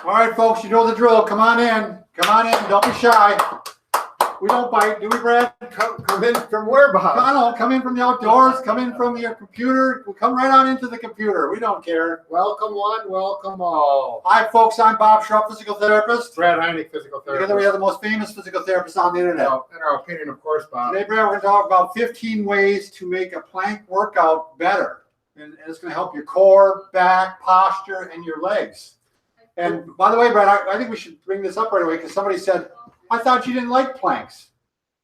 All right, folks, you know the drill. Come on in. Come on in. Don't be shy. We don't bite, do we, Brad? Come in from where, Bob? I don't know. Come in from the outdoors. Come in from your computer. Come right on into the computer. We don't care. Welcome one, welcome all. Hi, folks. I'm Bob Schrupp, physical therapist. Brad Heineck, physical therapist. Together we have the most famous physical therapists on the internet. Well, in our opinion, of course, Bob. Today, Brad, we're going to talk about 15 ways to make a plank workout better. And it's going to help your core, back, posture, and your legs. And by the way, Brad, I think we should bring this up right away because somebody said, I thought you didn't like planks.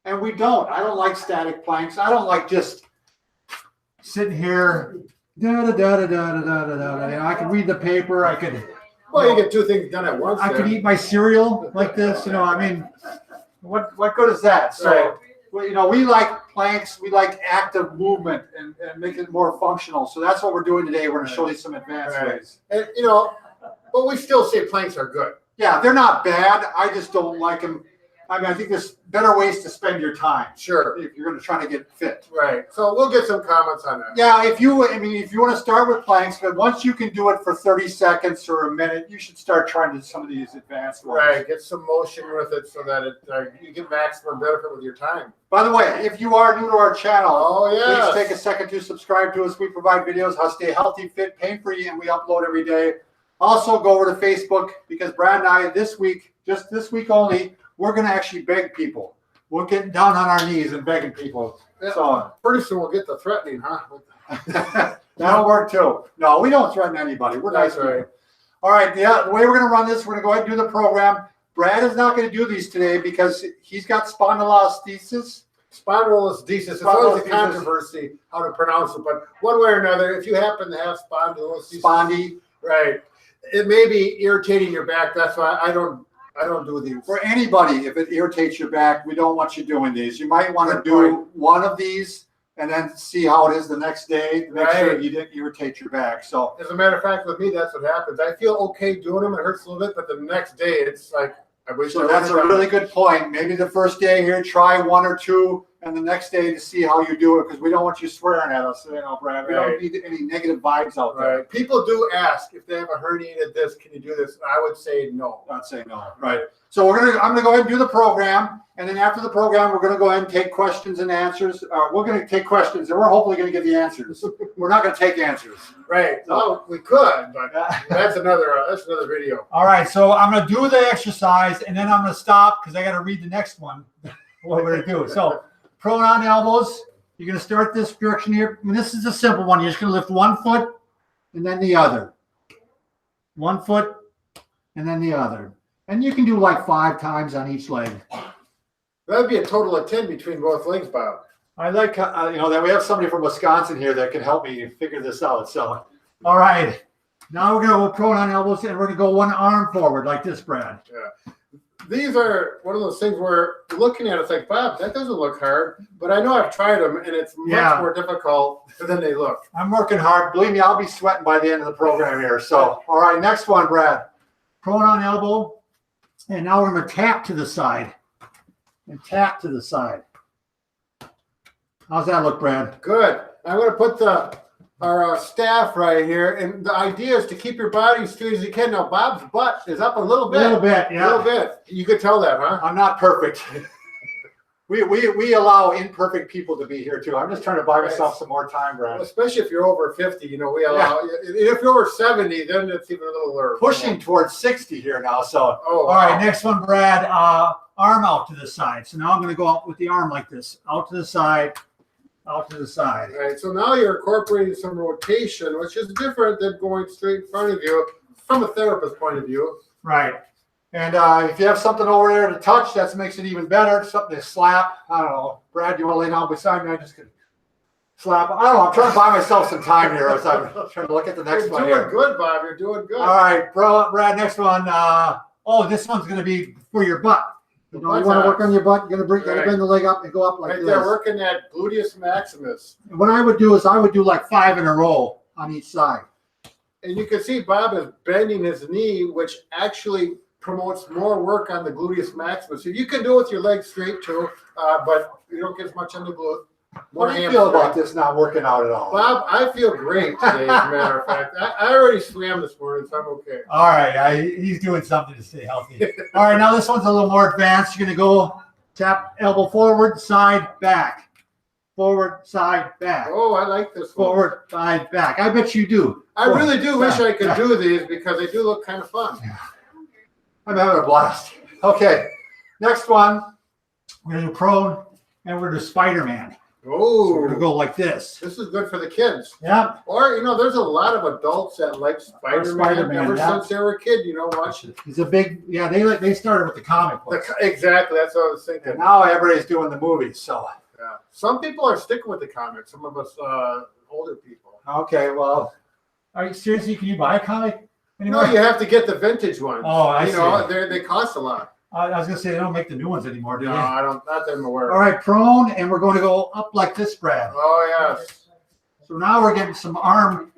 And we don't. I don't like static planks. I don't like just sitting here. I could read the paper. I could. Well, you get two things done at once. I could eat my cereal like this. I mean, what good is that? So, right. Well, we like planks. We like active movement and make it more functional. So that's what we're doing today. We're going to show you some advanced ways. And, but we still say planks are good. Yeah, they're not bad. I just don't like them. I mean, I think there's better ways to spend your time. Sure. If you're going to try to get fit. Right. So we'll get some comments on that. Yeah, if you want to start with planks, but once you can do it for 30 seconds or a minute, you should start trying to do some of these advanced ones. Right. Get some motion with it so that you get maximum benefit with your time. By the way, if you are new to our channel, yes. please take a second to subscribe to us. We provide videos how to stay healthy, fit, pain-free, and we upload every day. Also, go over to Facebook because Brad and I, just this week only, we're going to actually beg people. We're getting down on our knees and begging people. Yeah, so pretty soon we'll get the threatening, huh? That'll work too. No, we don't threaten anybody. We're nice people. Right. All right. Yeah, the way we're going to run this, we're going to go ahead and do the program. Brad is not going to do these today because he's got spondylolisthesis. Spondylolisthesis. It's always a controversy how to pronounce it, but one way or another, if you happen to have spondylolisthesis, right, it may be irritating your back. That's why I don't do these. For anybody, if it irritates your back, we don't want you doing these. You might want to do one of these and then see how it is the next day to make sure you didn't irritate your back. So, as a matter of fact, with me, that's what happens. I feel okay doing them. It hurts a little bit, but the next day, it's like, I wish. So that's a really good point. Maybe the first day here, try one or two, and the next day to see how you do it, because we don't want you swearing at us, Brad. We don't need any negative vibes out there. Right. People do ask if they have a herniated disc, can you do this? I would say no. I'd say no. Right. So I'm gonna go ahead and do the program, and then after the program, we're gonna go ahead and take questions and answers. We're gonna take questions, and we're hopefully gonna get the answers. We're not gonna take answers. Right. So, well, we could, but that's another video. All right. So I'm gonna do the exercise, and then I'm gonna stop because I got to read the next one. What we're gonna do. So. Prone on elbows. You're going to start this direction here. I mean, this is a simple one. You're just going to lift one foot and then the other. One foot and then the other. And you can do like 5 times on each leg. That would be a total of 10 between both legs, Bob. I like, that we have somebody from Wisconsin here that can help me figure this out. So, all right. Now we're going to go prone on elbows and we're going to go one arm forward like this, Brad. Yeah. These are one of those things where looking at it's like, Bob, that doesn't look hard. But I know I've tried them, and it's much more difficult than they look. I'm working hard. Believe me, I'll be sweating by the end of the program here. So, all right, next one, Brad. Prone on elbow. And now we're going to tap to the side. And tap to the side. How's that look, Brad? Good. I'm going to put our staff right here, and the idea is to keep your body as straight as you can. Now, Bob's butt is up a little bit. A little bit, yeah. A little bit. You could tell that, huh? I'm not perfect. we allow imperfect people to be here, too. I'm just trying to buy myself some more time, Brad. Especially if you're over 50, we allow. If you're over 70, then it's even a little pushing towards 60 here now. So, all right, next one, Brad. Arm out to the side. So now I'm going to go out with the arm like this. Out to the side. Out to the side. All right, so now you're incorporating some rotation, which is different than going straight in front of you from a therapist's point of view. Right. And if you have something over there to touch, that makes it even better. Something to slap. I don't know. Brad, you want to lay down beside me? I just could slap. I don't know. I'm trying to buy myself some time here as I'm trying to look at the next one here. You're doing good, Bob. You're doing good. All right, Brad, next one. This one's going to be for your butt. You want to work on your butt, you're going to bring the leg up and go up like this. They're working that gluteus maximus. And what I would do is I would do like 5 in a row on each side. And you can see Bob is bending his knee, which actually promotes more work on the gluteus maximus. So you can do it with your legs straight too, but you don't get as much on the glute. What do you feel about this not working out at all? Bob, I feel great today, as a matter of fact. I already swam this morning, so I'm okay. All right, he's doing something to stay healthy. All right, now this one's a little more advanced. You're going to go tap elbow forward, side, back. Forward, side, back. Oh, I like this one. Forward, side, back. I bet you do. I really do wish I could do these because they do look kind of fun. I'm having a blast. Okay, next one. We're going to do prone, and we're going to do Spider-Man. Oh, so we're going to go like this. This is good for the kids. Yeah. Or, there's a lot of adults that like Spider-Man ever since they were a kid, watch it. He's a big, they started with the comic books. Exactly, that's what I was thinking. And now everybody's doing the movies, so. Yeah. Some people are sticking with the comics, some of us older people. Okay, well, are you seriously, can you buy a comic anymore? No, you have to get the vintage ones. Oh, I see. They cost a lot. I was going to say, they don't make the new ones anymore, do they? No, I don't, not that I'm aware of. All right, prone, and we're going to go up like this, Brad. Oh, yes. So now we're getting some arm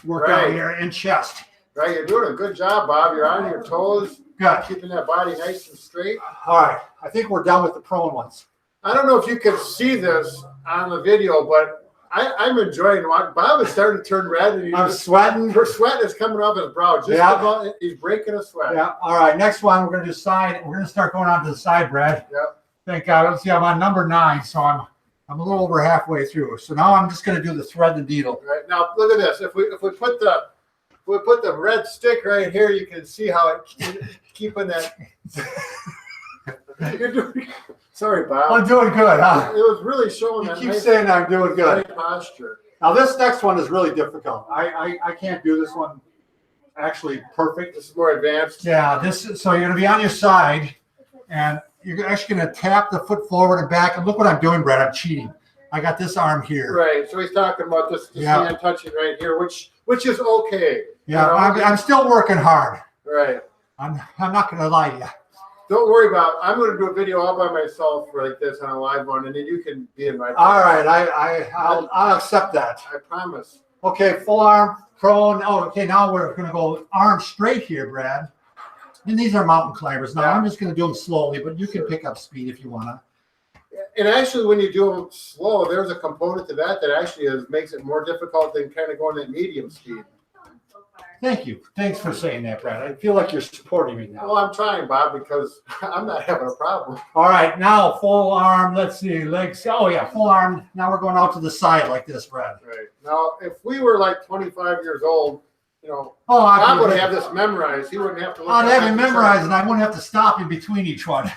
workout here and chest. Right, you're doing a good job, Bob. You're on your toes. Good. Keeping that body nice and straight. All right, I think we're done with the prone ones. I don't know if you can see this on the video, but I'm enjoying watching. Bob is starting to turn red. And I'm sweating. Her sweat is coming off his brow. Just about, he's breaking a sweat. Yeah. All right. Next one, we're going to do side. We're going to start going on to the side, Brad. Yep. Thank God. Let's see. I'm on number 9, so I'm a little over halfway through. So now I'm just going to do the thread and needle. Right now, look at this. If we put the red stick right here, you can see how it keeping that. You're doing. Sorry, Bob. I'm doing good, huh? It was really showing that. You keep saying I'm doing good. Posture. Now this next one is really difficult. I can't do this one actually perfect. This is more advanced. Yeah. So you're going to be on your side, and you're actually going to tap the foot forward and back. And look what I'm doing, Brad. I'm cheating. I got this arm here. Right. So he's talking about this hand touching right here, which is okay. Yeah. I'm still working hard. Right. I'm not going to lie to you. Don't worry about it. I'm going to do a video all by myself like this on a live one, and then you can be in my place. All right. I'll accept that. I promise. Okay. Full arm, prone. Oh, okay. Now we're going to go arm straight here, Brad. And these are mountain climbers. Now I'm just going to do them slowly, but you can pick up speed if you want to. And actually, when you do them slow, there's a component to that actually makes it more difficult than kind of going at medium speed. Thank you. Thanks for saying that, Brad. I feel like you're supporting me now. Well, I'm trying, Bob, because I'm not having a problem. All right, now full arm. Let's see, legs. Oh, yeah, full arm. Now we're going out to the side like this, Brad. Right. Now, if we were like 25 years old, I would have this memorized. He wouldn't have to look I'd have it memorized, and I wouldn't have to stop in between each one.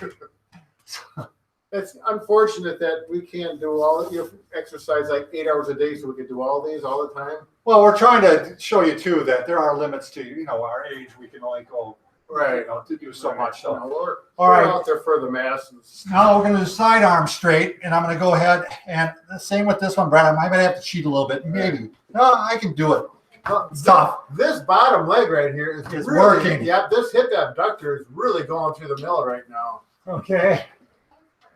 It's unfortunate that we can't do all exercise like 8 hours a day, so we can do all these all the time. Well, we're trying to show you too that there are limits to our age. We can only go to do so much. So we're out there for the masses. Now we're going to do side arm straight, and I'm going to go ahead and the same with this one, Brad. I might have to cheat a little bit, maybe. No, I can do it. It's tough. This bottom leg right here is really working. Yeah, this hip abductor is really going through the mill right now. Okay.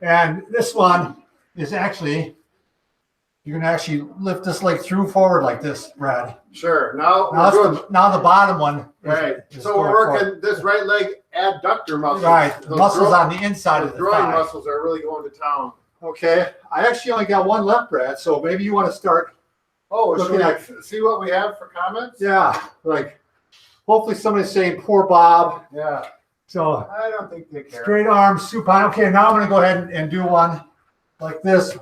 And this one is actually, you're going to actually lift this leg through forward like this, Brad. Sure. Now the bottom one. Right. So we're working this right leg adductor muscle. Right. The muscles on the inside of the groin thigh. muscles are really going to town. Okay. I actually only got one left, Brad. So maybe you want to start. Oh, should we see what we have for comments? Yeah. Like, hopefully somebody's saying, poor Bob. Yeah. So I don't think they care. Straight arm supine. Okay, now I'm going to go ahead and do one like this.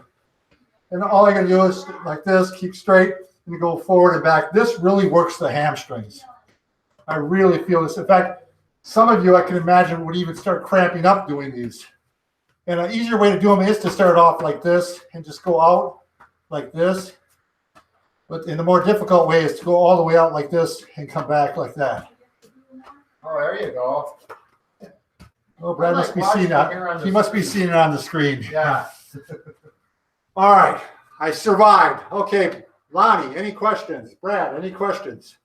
And all I'm going to do is like this, keep straight, and go forward and back. This really works the hamstrings. I really feel this. In fact, some of you, I can imagine, would even start cramping up doing these. And an easier way to do them is to start off like this and just go out like this. But in the more difficult way is to go all the way out like this and come back like that. Oh, there you go. Oh, Brad must be seeing that. He must be seeing it on the screen. Yeah. All right. I survived. Okay. Lonnie, any questions? Brad, any questions?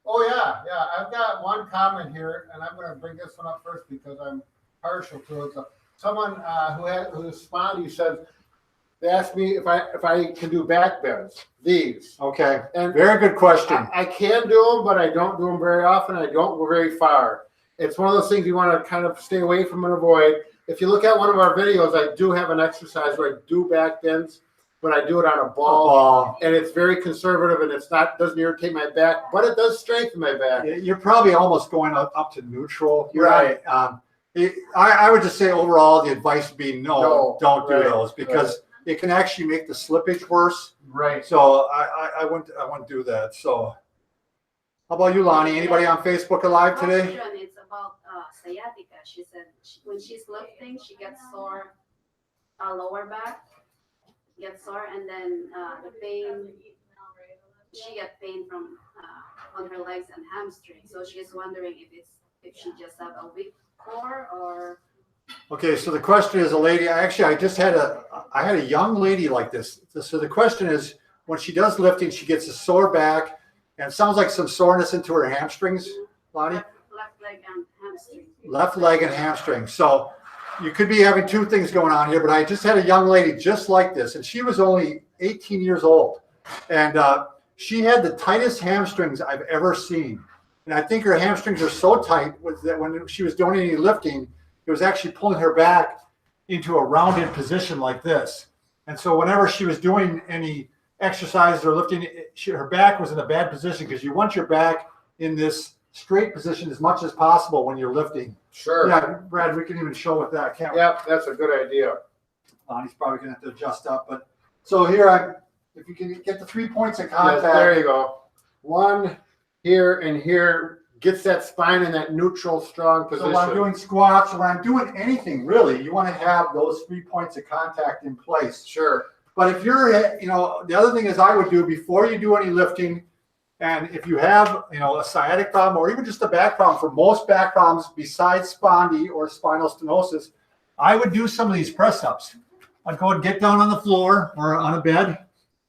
Oh, yeah. Yeah. I've got one comment here, and I'm going to bring this one up first because I'm partial to it. So someone who's spondy says, they asked me if I can do back bends. These. Okay. And very good question. I can do them, but I don't do them very often. I don't go very far. It's one of those things you want to kind of stay away from and avoid. If you look at one of our videos, I do have an exercise where I do back bends. but I do it on a ball, and it's very conservative, and doesn't irritate my back, but it does strengthen my back. You're probably almost going up to neutral. Right. I would just say overall, the advice would be don't do those, because it can actually make the slippage worse. Right. So I wouldn't do that. So how about you, Lonnie? Anybody on Facebook Alive today? It's about sciatica. She said when she's lifting, she gets sore, lower back gets sore, and then the pain. She gets pain from on her legs and hamstring. So she's wondering if she just have a weak core or. Okay, so the question is, I just had a young lady like this. So the question is, when she does lifting, she gets a sore back, and it sounds like some soreness into her hamstrings, Lonnie. Left leg and hamstring. Left leg and hamstring. So you could be having two things going on here, but I just had a young lady just like this, and she was only 18 years old, and she had the tightest hamstrings I've ever seen. And I think her hamstrings are so tight that when she was doing any lifting, it was actually pulling her back into a rounded position like this. And so whenever she was doing any exercises or lifting, her back was in a bad position, because you want your back in this straight position as much as possible when you're lifting. Sure. Yeah, Brad, we can even show with that, can't we? Yeah, that's a good idea. He's probably going to have to adjust up. But so here, if you can get the 3 points of contact. Yes, there you go. One here and here. Gets that spine in that neutral, strong position. So when I'm doing squats, or when I'm doing anything really, you want to have those 3 points of contact in place. Sure. But if you're, the other thing is I would do before you do any lifting, and if you have, a sciatic problem or even just a back problem, for most back problems besides spondy or spinal stenosis, I would do some of these press ups. I'd go and get down on the floor or on a bed,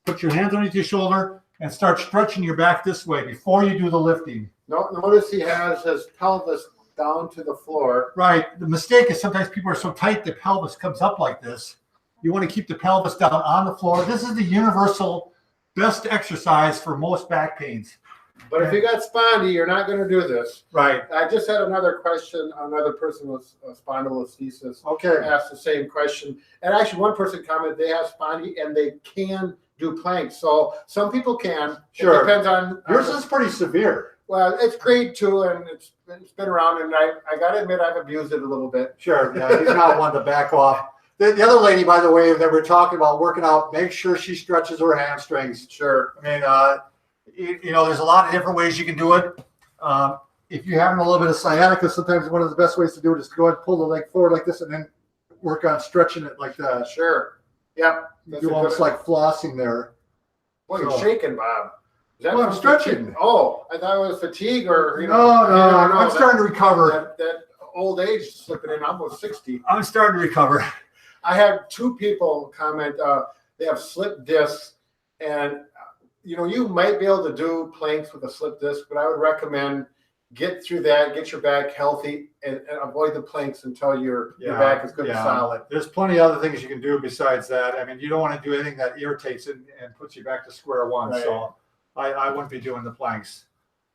put your hands underneath your shoulder, and start stretching your back this way before you do the lifting. Notice he has his pelvis down to the floor. Right. The mistake is sometimes people are so tight the pelvis comes up like this. You want to keep the pelvis down on the floor. This is the universal best exercise for most back pains. But if you got spondy, you're not going to do this. Right. I just had another question. Another person with spondylolisthesis asked the same question. And actually, one person commented they have spondy and they can do planks. So some people can. Sure. It depends on. Yours is pretty severe. Well, it's grade 2, and it's been around, and I got to admit I've abused it a little bit. Sure, yeah, he's not one to back off. The other lady, by the way, that we're talking about working out, make sure she stretches her hamstrings. Sure. I mean, there's a lot of different ways you can do it. If you're having a little bit of sciatica, sometimes one of the best ways to do it is to go ahead and pull the leg forward like this, and then work on stretching it like that. Sure. Yep. You almost like flossing there. Well, you're shaking, Bob. Well, I'm stretching. Oh, I thought it was fatigue or, No, I'm starting to recover. That old age slipping in, almost 60. I'm starting to recover. I had 2 people comment, they have slip discs, and, you might be able to do planks with a slip disc, but I would recommend get through that, get your back healthy, and avoid the planks until your back is good and solid. There's plenty of other things you can do besides that. I mean, you don't want to do anything that irritates it and puts you back to square one. Right. So I wouldn't be doing the planks.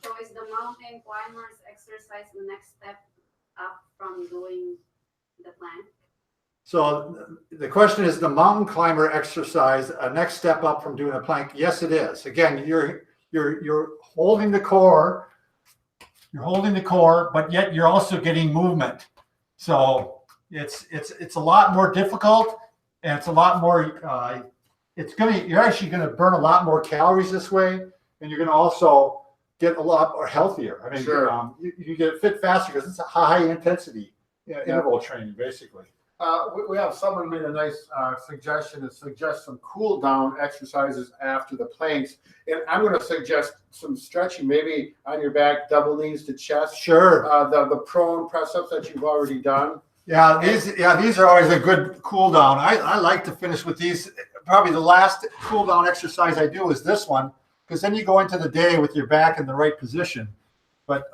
So is the mountain climbers exercise the next step up from doing the plank? So the question is, the mountain climber exercise a next step up from doing a plank? Yes, it is. Again, you're holding the core. You're holding the core, but yet you're also getting movement. So it's a lot more difficult, and it's a lot more. You're actually going to burn a lot more calories this way, and you're going to also get a lot more healthier. I mean, sure. You get fit faster because it's a high intensity interval training, basically. We have someone made a nice suggestion to suggest some cool down exercises after the planks. And I'm going to suggest some stretching, maybe on your back, double knees to chest. Sure. The prone press ups that you've already done. Yeah, these are always a good cool down. I like to finish with these. Probably the last cool down exercise I do is this one, because then you go into the day with your back in the right position. But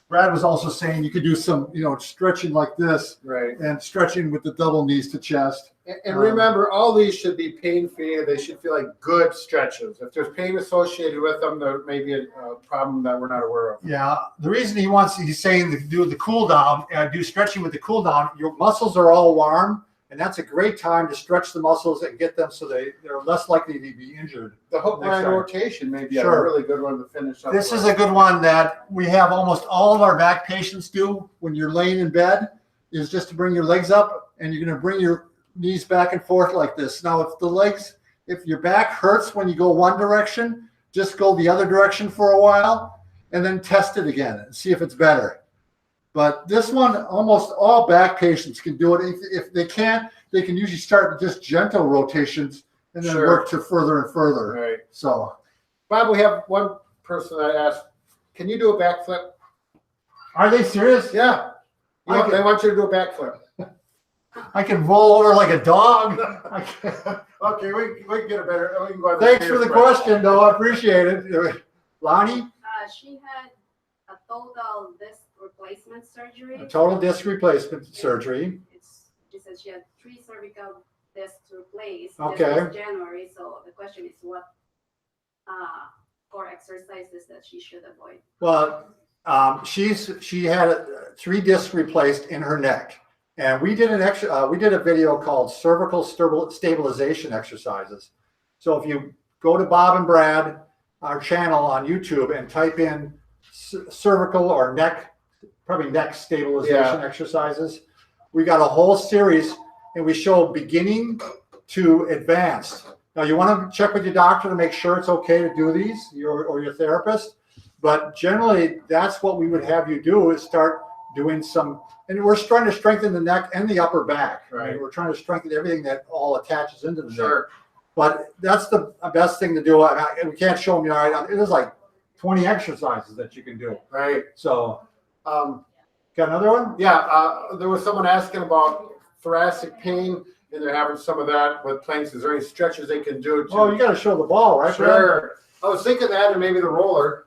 Brad was also saying you could do some, stretching like this, right, and stretching with the double knees to chest. And remember, all these should be pain-free. They should feel like good stretches. If there's pain associated with them, there may be a problem that we're not aware of. Yeah, the reason he's saying to do the cool down, do stretching with the cool down, your muscles are all warm, And that's a great time to stretch the muscles and get them so they're less likely to be injured. The hook Next line time. rotation may be Sure. a really good one to finish up. This with. is a good one that we have almost all of our back patients do when you're laying in bed, is just to bring your legs up and you're going to bring your knees back and forth like this. Now, if your back hurts when you go one direction, just go the other direction for a while and then test it again and see if it's better. But this one, almost all back patients can do it. If they can't, they can usually start with just gentle rotations and then Sure. work to further and further. Right. So, Bob, we have one person that asked, can you do a backflip? are they serious? Yeah. They want you to do a backflip. I can roll over like a dog. Okay, we can get a better. We can go on Thanks for the question, though. I appreciate it. Lonnie? She had a total disc replacement surgery. A total disc replacement surgery. She said she had 3 cervical discs replaced. Okay. This was January, so the question is what core exercises that she should avoid. Well, she had 3 discs replaced in her neck, and we did a video called cervical stabilization exercises. So if you go to Bob and Brad, our channel on YouTube, and type in cervical or neck, probably neck stabilization exercises, we got a whole series, and we show beginning to advanced. Now, you want to check with your doctor to make sure it's okay to do these, or your therapist. But generally, that's what we would have you do, is start doing some, and we're trying to strengthen the neck and the upper back. Right. I mean, we're trying to strengthen everything that all attaches into the neck. Sure. But that's the best thing to do. We can't show them, you know, it is like 20 exercises that you can do. Right. So, got another one? Yeah, there was someone asking about thoracic pain, and they're having some of that with planks. Is there any stretches they can do? Oh, you got to show the ball, right? Brad? Sure. I was thinking that, and maybe the roller.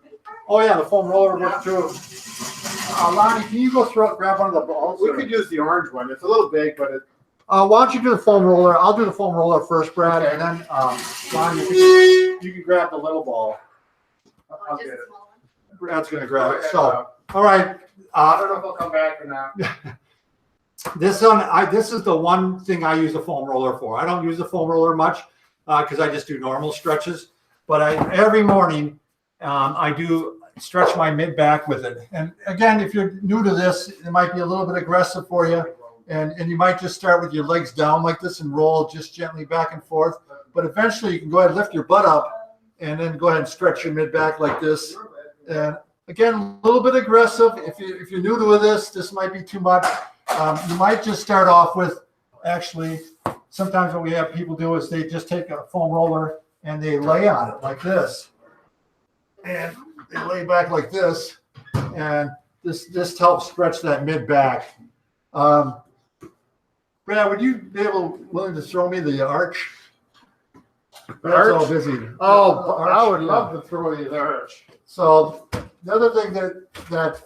Oh yeah, the foam roller works too. Lonnie, can you go grab one of the balls? We could use the orange one. It's a little big, but it. Why don't you do the foam roller? I'll do the foam roller first, Brad, Okay. and then Lonnie, you can grab the little ball. I'll Just get it. a small one. Brad's gonna grab it. Okay, So, all right. I don't know if I'll come back or not. This one, this is the one thing I use the foam roller for. I don't use the foam roller much because I just do normal stretches. But every morning I do stretch my mid back with it. And again, if you're new to this, it might be a little bit aggressive for you. And you might just start with your legs down like this and roll just gently back and forth. But eventually you can go ahead and lift your butt up and then go ahead and stretch your mid back like this. And again, a little bit aggressive. If you're new to this might be too much. You might just start off with, actually, sometimes what we have people do is they just take a foam roller and they lay on it like this. And they lay back like this. And this helps stretch that mid back. Brad, would you be willing to throw me the arch? Brad's all busy. Oh, Arch? I would love to throw you the arch. So the other thing that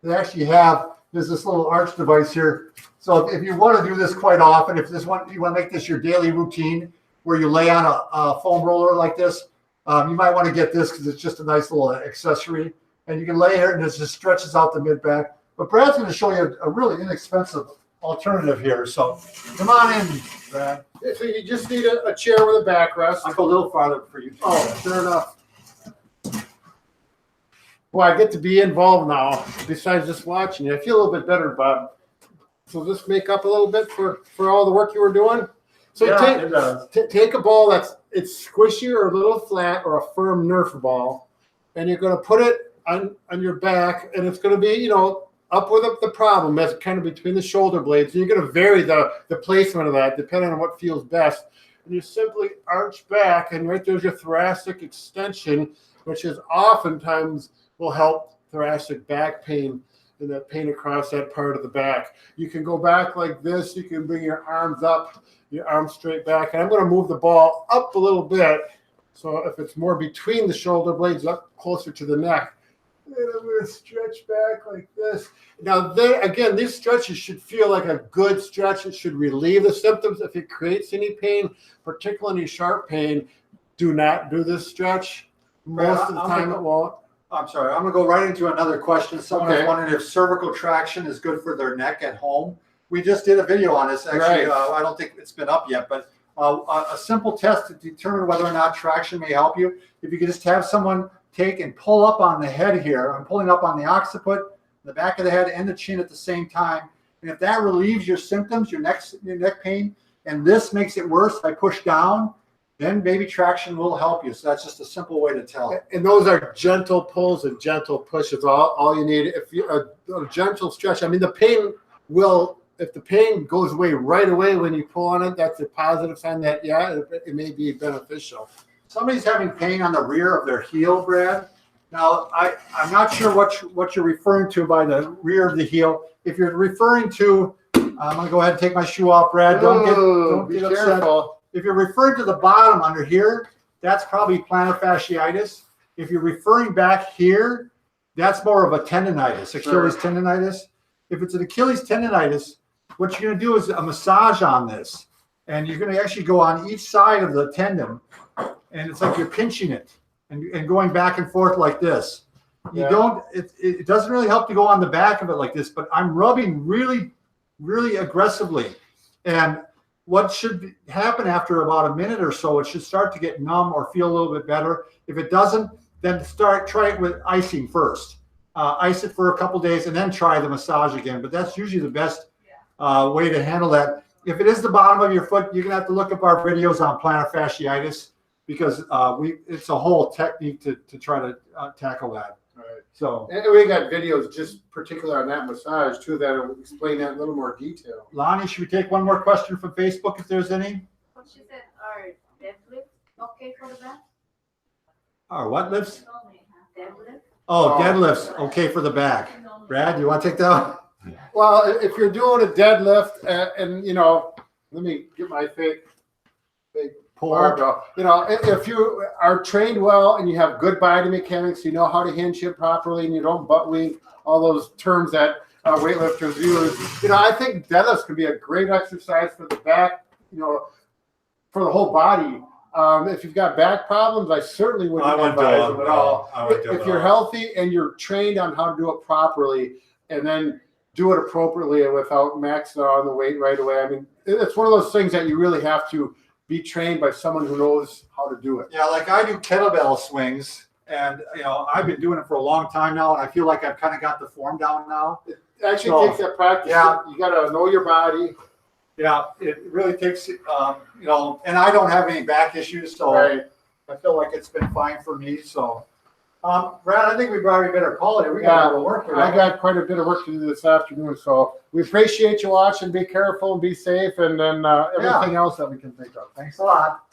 they actually have is this little arch device here. So if you want to do this quite often, if you want to make this your daily routine, where you lay on a foam roller like this, you might want to get this because it's just a nice little accessory. And you can lay here and it just stretches out the mid back. But Brad's going to show you a really inexpensive alternative here. So come on in, Brad. So you just need a chair with a backrest. I'll go a little farther for you. Oh, sure enough. Well, I get to be involved now, besides just watching you. I feel a little bit better, Bob. So this make up a little bit for all the work you were doing? So Yeah, it does. take a ball it's squishy or a little flat or a firm Nerf ball, and you're going to put it on your back, and it's going to be, up with the problem. That's kind of between the shoulder blades. And you're going to vary the placement of that depending on what feels best. And you simply arch back, and right there's your thoracic extension, which is oftentimes will help thoracic back pain and that pain across that part of the back. You can go back like this. You can bring your arms up, your arms straight back. And I'm going to move the ball up a little bit. So if it's more between the shoulder blades, up closer to the neck. And I'm going to stretch back like this. Now, again, these stretches should feel like a good stretch. It should relieve the symptoms. If it creates any pain, particularly any sharp pain, do not do this stretch. Most of the time it won't. I'm sorry. I'm going to go right into another question. Someone was wondering if cervical traction is good for their neck at home. we just did a video on this. Actually, Right. I don't think it's been up yet, but a simple test to determine whether or not traction may help you. If you could just have someone take and pull up on the head here. I'm pulling up on the occiput, the back of the head, and the chin at the same time. And if that relieves your symptoms, your neck pain, and this makes it worse, if I push down, then maybe traction will help you. So that's just a simple way to tell. And those are gentle pulls and gentle pushes. All you need. If you a gentle stretch, I mean, the pain will. If the pain goes away right away when you pull on it, that's a positive sign that it may be beneficial. Somebody's having pain on the rear of their heel, Brad. Now, I'm not sure what you're referring to by the rear of the heel. If you're referring to, I'm going to go ahead and take my shoe off, Brad. Don't get upset. Careful. If you're referring to the bottom under here, that's probably plantar fasciitis. If you're referring back here, that's more of a tendonitis, Achilles tendonitis. If it's an Achilles tendonitis, what you're going to do is a massage on this. And you're going to actually go on each side of the tendon. And it's like you're pinching it and going back and forth like this. It doesn't really help to go on the back of it like this, but I'm rubbing really, really aggressively. And what should happen after about a minute or so, it should start to get numb or feel a little bit better. If it doesn't, then try it with icing first. Ice it for a couple days and then try the massage again. But that's usually the best way to handle that. If it is the bottom of your foot, you're going to have to look up our videos on plantar fasciitis because it's a whole technique to try to tackle that. Right. So, and we got videos just particular on that massage too that'll explain that in a little more detail. Lonnie, should we take one more question from Facebook if there's any? What she said, are deadlifts okay for the back? Or what lifts? Deadlift? Oh, deadlifts. Okay for the back. Brad, you want to take that one? Well, if you're doing a deadlift and let me get my fake barbell. If you are trained well and you have good body mechanics, you know how to hinge it properly and you don't butt wink, all those terms that weightlifters use. I think deadlifts can be a great exercise for the back, for the whole body. If you've got back problems, I certainly wouldn't advise them at all. If you're healthy and you're trained on how to do it properly and then do it appropriately without maxing out on the weight right away, I mean, it's one of those things that you really have to be trained by someone who knows how to do it. Yeah, like I do kettlebell swings, and I've been doing it for a long time now, and I feel like I've kind of got the form down now. It actually takes that practice. Yeah. You got to know your body. Yeah, it really takes, and I don't have any back issues, so Right. I feel like it's been fine for me. So, Brad, I think we probably better call it. We got a lot of work here. I got quite a bit of work to do this afternoon, so we appreciate you watching. Be careful and be safe, and then everything else that we can think of. Thanks a lot.